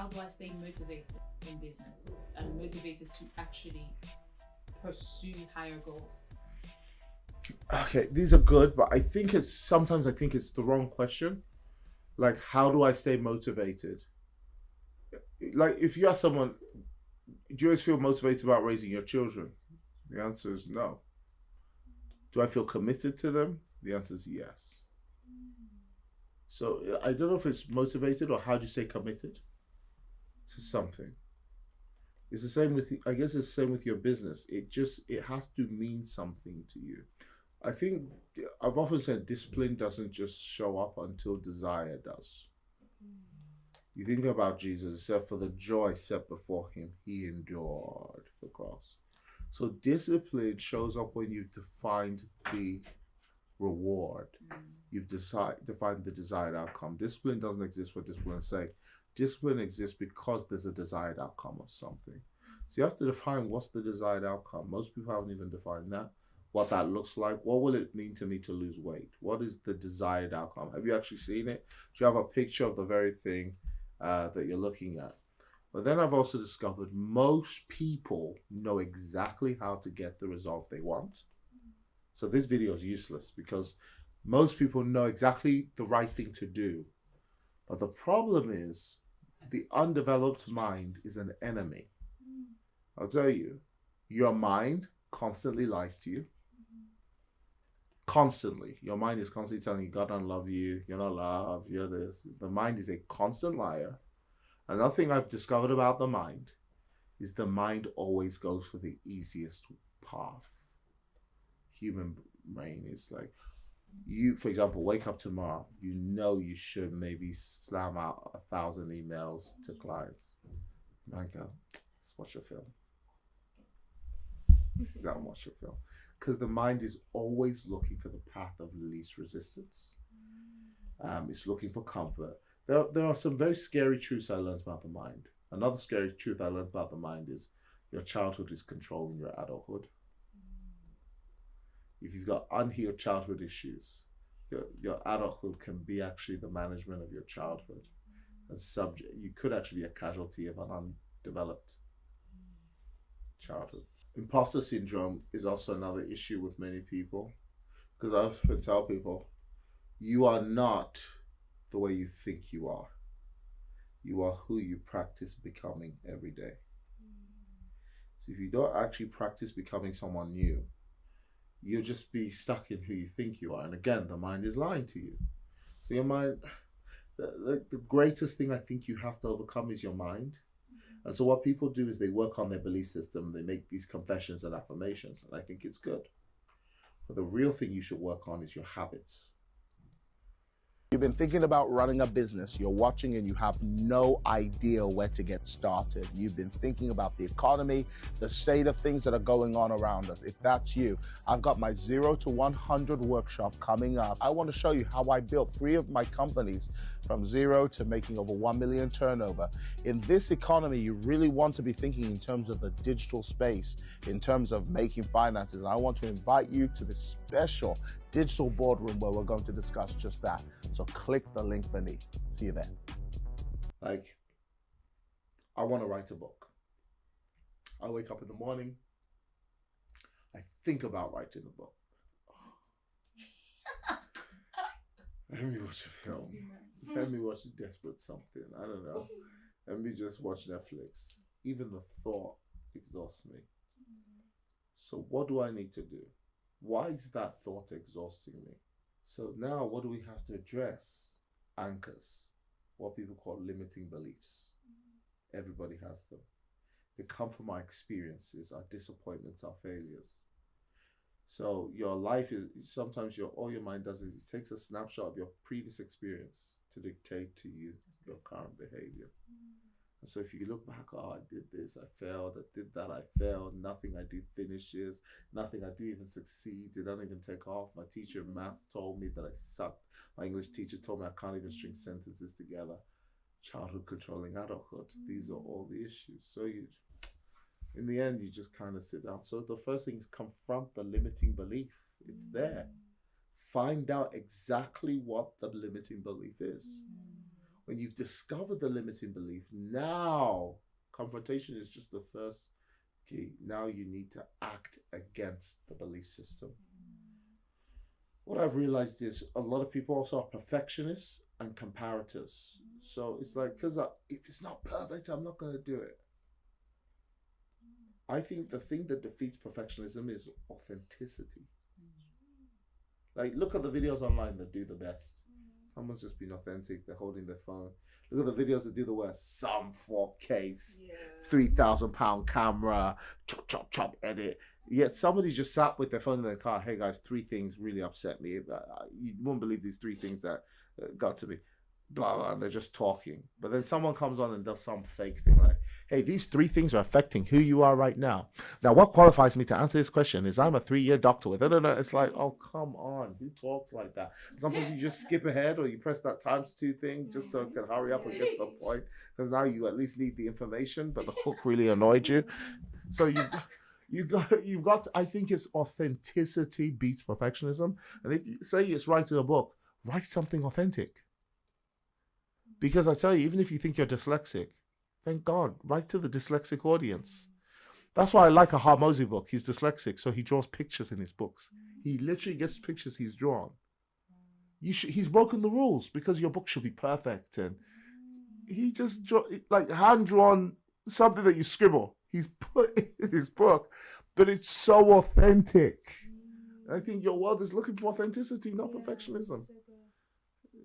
how do I stay motivated in business and motivated to actually pursue higher goals? Okay, these are good, but sometimes I think it's the wrong question. Like, how do I stay motivated? Like, if you ask someone, do you always feel motivated about raising your children? The answer is no. Do I feel committed to them? The answer is yes. So I don't know if it's motivated or how do you say committed to something. It's the same with, I guess it's the same with your business. It has to mean something to you. I think I've often said discipline doesn't just show up until desire does. You think about Jesus, it said for the joy set before him, he endured the cross. So discipline shows up when you've defined the reward. You've defined the desired outcome. Discipline doesn't exist for discipline's sake. Discipline exists because there's a desired outcome of something. So you have to define what's the desired outcome. Most people haven't even defined that. What that looks like. What will it mean to me to lose weight? What is the desired outcome? Have you actually seen it? Do you have a picture of the very thing that you're looking at? But then I've also discovered most people know exactly how to get the result they want. So this video is useless because most people know exactly the right thing to do. But the problem is the undeveloped mind is an enemy. I'll tell you, your mind constantly lies to you. Constantly. Your mind is constantly telling you, God don't love you, you're not loved, you're this. The mind is a constant liar. Another thing I've discovered about the mind is the mind always goes for the easiest path. Human brain is like, you, for example, wake up tomorrow, you know you should maybe slam out 1,000 emails to clients. And I go, let's watch a film. Sit down and watch a film. Because the mind is always looking for the path of least resistance. It's looking for comfort. There are some very scary truths I learned about the mind. Another scary truth I learned about the mind is your childhood is controlling your adulthood. If you've got unhealed childhood issues, your adulthood can be actually the management of your childhood. And you could actually be a casualty of an undeveloped childhood. Imposter syndrome is also another issue with many people, because I often tell people, you are not the way you think you are. You are who you practice becoming every day. So if you don't actually practice becoming someone new, you'll just be stuck in who you think you are. And again, the mind is lying to you. So your mind, the greatest thing I think you have to overcome is your mind. And so what people do is they work on their belief system. They make these confessions and affirmations, and I think it's good. But the real thing you should work on is your habits. You've been thinking about running a business, you're watching and you have no idea where to get started. You've been thinking about the economy, the state of things that are going on around us. If that's you, I've got my 0 to 100 workshop coming up. I want to show you how I built 3 of my companies from 0 to making over 1 million turnover. In this economy, you really want to be thinking in terms of the digital space, in terms of making finances. And I want to invite you to this special digital boardroom where we're going to discuss just that. So click the link beneath. See you there. Like, I want to write a book. I wake up in the morning. I think about writing a book. Let me watch a film. Let me watch Desperate Something. I don't know. Let me just watch Netflix. Even the thought exhausts me. So what do I need to do? Why is that thought exhausting me? So now what do we have to address? Anchors. What people call limiting beliefs. Everybody has them. They come from our experiences, our disappointments, our failures. So your life is, sometimes all your mind does is it takes a snapshot of your previous experience to dictate to you your current behavior. And so if you look back, oh, I did this, I failed, I did that, I failed, nothing I do finishes, nothing I do even succeeds, it doesn't even take off. My teacher in math told me that I sucked. My English teacher told me I can't even string sentences together. Childhood controlling adulthood. These are all the issues. So in the end, you just kind of sit down. So the first thing is confront the limiting belief. It's there. Find out exactly what the limiting belief is. When you've discovered the limiting belief, now confrontation is just the first key. Now you need to act against the belief system. What I've realized is a lot of people also are perfectionists and comparators. So it's like, because if it's not perfect, I'm not going to do it. I think the thing that defeats perfectionism is authenticity. Like, look at the videos online that do the best. Someone's just been authentic. They're holding their phone. Look at the videos that do the worst. Some 4K, 3,000 pound camera, chop, chop, chop, edit. Yet somebody just sat with their phone in their car. Hey guys, 3 things really upset me. You won't believe these 3 things that got to me. Blah, blah, and they're just talking. But then someone comes on and does some fake thing like, hey, these 3 things are affecting who you are right now. Now, what qualifies me to answer this question is I'm a 3-year doctor with, I don't know. It's like, oh, come on. Who talks like that? Sometimes you just skip ahead or you press that *2 thing just so it can hurry up and get to the point. Because now you at least need the information, but the hook really annoyed you. So you've got, I think it's authenticity beats perfectionism. And if you say it's writing a book, write something authentic. Because I tell you, even if you think you're dyslexic, thank God, write to the dyslexic audience. That's why I like a Harmozy book. He's dyslexic, so he draws pictures in his books. He literally gets pictures he's drawn. He's broken the rules because your book should be perfect. And he just like hand-drawn something that you scribble. He's put in his book, but it's so authentic. I think your world is looking for authenticity, not perfectionism.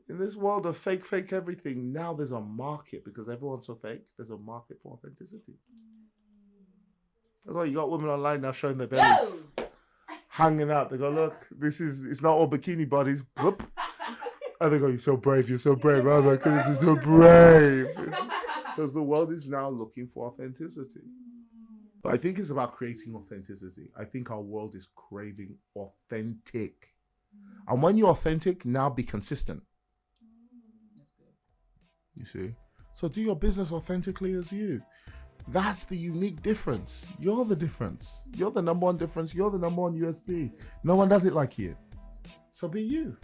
In this world of fake everything, now there's a market because everyone's so fake. There's a market for authenticity. That's why you got women online now showing their bellies, hanging out. They go, look, it's not all bikini bodies. Whoop. And they go, you're so brave. I was like, this is so brave. Because the world is now looking for authenticity. But I think it's about creating authenticity. I think our world is craving authentic. And when you're authentic, now be consistent. You see? So do your business authentically as you. That's the unique difference. You're the difference. You're the number one difference. You're the number one USP. No one does it like you. So be you.